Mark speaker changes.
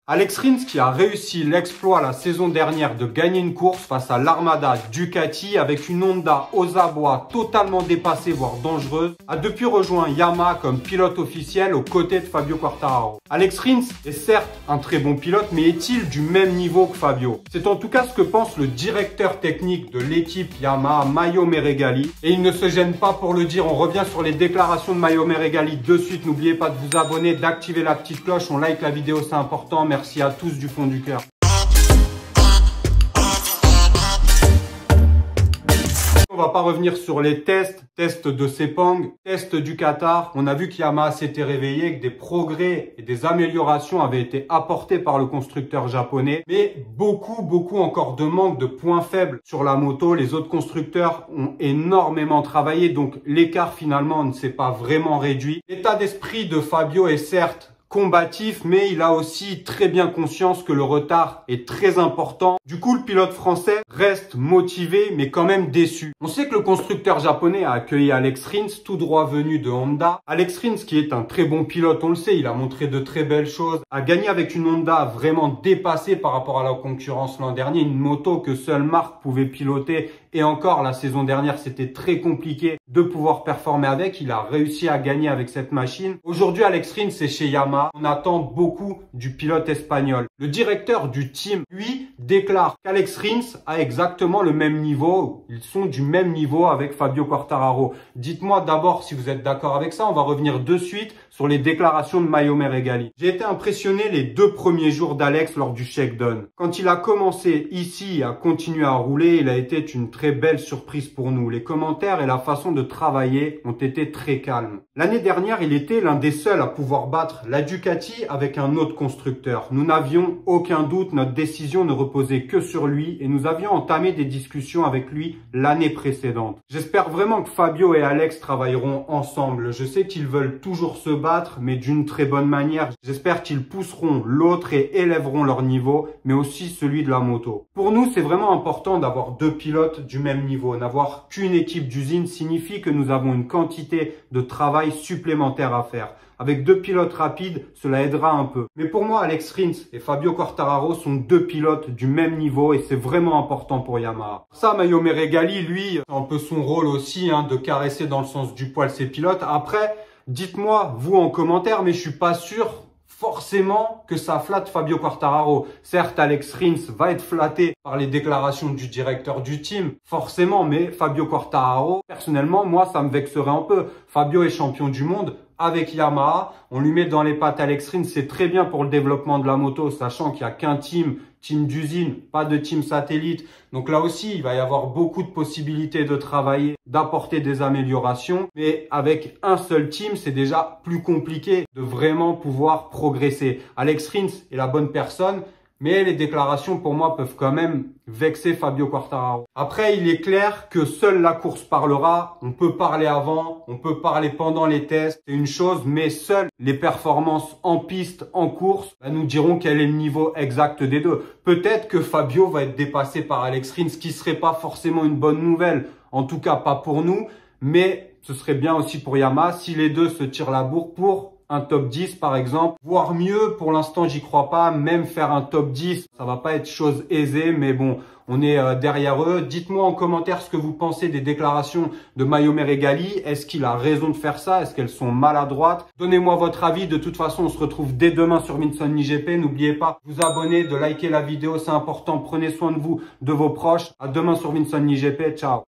Speaker 1: Alex Rins qui a réussi l'exploit la saison dernière de gagner une course face à l'Armada Ducati avec une Honda aux abois totalement dépassée voire dangereuse, a depuis rejoint Yamaha comme pilote officiel aux côtés de Fabio Quartararo. Alex Rins est certes un très bon pilote, mais est-il du même niveau que Fabio? C'est en tout cas ce que pense le directeur technique de l'équipe Yamaha, Maio Meregali, et il ne se gêne pas pour le dire. On revient sur les déclarations de Maio Meregali de suite. N'oubliez pas de vous abonner, d'activer la petite cloche, on like la vidéo, c'est important. Merci à tous du fond du cœur. On va pas revenir sur les tests de Sepang, tests du Qatar. On a vu qu'Yamaha s'était réveillé, que des progrès et des améliorations avaient été apportés par le constructeur japonais. Mais beaucoup encore de manque de points faibles sur la moto. Les autres constructeurs ont énormément travaillé, donc l'écart finalement ne s'est pas vraiment réduit. L'état d'esprit de Fabio est certes combatif, mais il a aussi très bien conscience que le retard est très important. Du coup, le pilote français reste motivé, mais quand même déçu. On sait que le constructeur japonais a accueilli Alex Rins, tout droit venu de Honda. Alex Rins, qui est un très bon pilote, on le sait, il a montré de très belles choses, a gagné avec une Honda vraiment dépassée par rapport à la concurrence l'an dernier, une moto que seule marque pouvait piloter. Et encore, la saison dernière, c'était très compliqué de pouvoir performer avec. Il a réussi à gagner avec cette machine. Aujourd'hui, Alex Rins est chez Yamaha. On attend beaucoup du pilote espagnol. Le directeur du team, lui, déclare qu'Alex Rins a exactement le même niveau. Ils sont du même niveau avec Fabio Quartararo. Dites-moi d'abord si vous êtes d'accord avec ça. On va revenir de suite sur les déclarations de Maio Meregali. J'ai été impressionné les 2 premiers jours d'Alex lors du shakedown. Quand il a commencé ici à continuer à rouler, il a été une très belle surprise pour nous. Les commentaires et la façon de travailler ont été très calmes. L'année dernière, il était l'un des seuls à pouvoir battre la Ducati avec un autre constructeur. Nous n'avions aucun doute, notre décision ne reposait que sur lui et nous avions entamé des discussions avec lui l'année précédente. J'espère vraiment que Fabio et Alex travailleront ensemble. Je sais qu'ils veulent toujours se battre, mais d'une très bonne manière. J'espère qu'ils pousseront l'autre et élèveront leur niveau, mais aussi celui de la moto. Pour nous, c'est vraiment important d'avoir 2 pilotes du même niveau. N'avoir qu'une équipe d'usine signifie que nous avons une quantité de travail supplémentaire à faire. Avec 2 pilotes rapides, cela aidera un peu. Mais pour moi, Alex Rins et Fabio Quartararo sont 2 pilotes du même niveau et c'est vraiment important pour Yamaha. Ça, Maio Meregali, lui, c'est un peu son rôle aussi, de caresser dans le sens du poil ses pilotes. Après, dites-moi, vous en commentaire, mais je suis pas sûr forcément que ça flatte Fabio Quartararo. Certes, Alex Rins va être flatté par les déclarations du directeur du team, forcément, mais Fabio Quartararo, personnellement, moi, ça me vexerait un peu. Fabio est champion du monde avec Yamaha, on lui met dans les pattes Alex Rins, c'est très bien pour le développement de la moto, sachant qu'il n'y a qu'un team d'usine, pas de team satellite. Donc là aussi, il va y avoir beaucoup de possibilités de travailler, d'apporter des améliorations. Mais avec un seul team, c'est déjà plus compliqué de vraiment pouvoir progresser. Alex Rins est la bonne personne, mais les déclarations pour moi peuvent quand même vexer Fabio Quartararo. Après, il est clair que seule la course parlera. On peut parler avant, on peut parler pendant les tests, c'est une chose, mais seules les performances en piste, en course, nous diront quel est le niveau exact des deux. Peut-être que Fabio va être dépassé par Alex Rins, ce qui serait pas forcément une bonne nouvelle. En tout cas, pas pour nous, mais ce serait bien aussi pour Yamaha si les deux se tirent la bourre pour un top 10 par exemple, voire mieux. Pour l'instant, j'y crois pas. Même faire un top 10, ça va pas être chose aisée, mais bon, on est derrière eux. Dites-moi en commentaire ce que vous pensez des déclarations de Maio Meregali. Est-ce qu'il a raison de faire ça? Est-ce qu'elles sont maladroites? Donnez-moi votre avis. De toute façon, on se retrouve dès demain sur Vincent IGP. N'oubliez pas de vous abonner, de liker la vidéo, c'est important. Prenez soin de vous, de vos proches. À demain sur Vincent IGP. Ciao.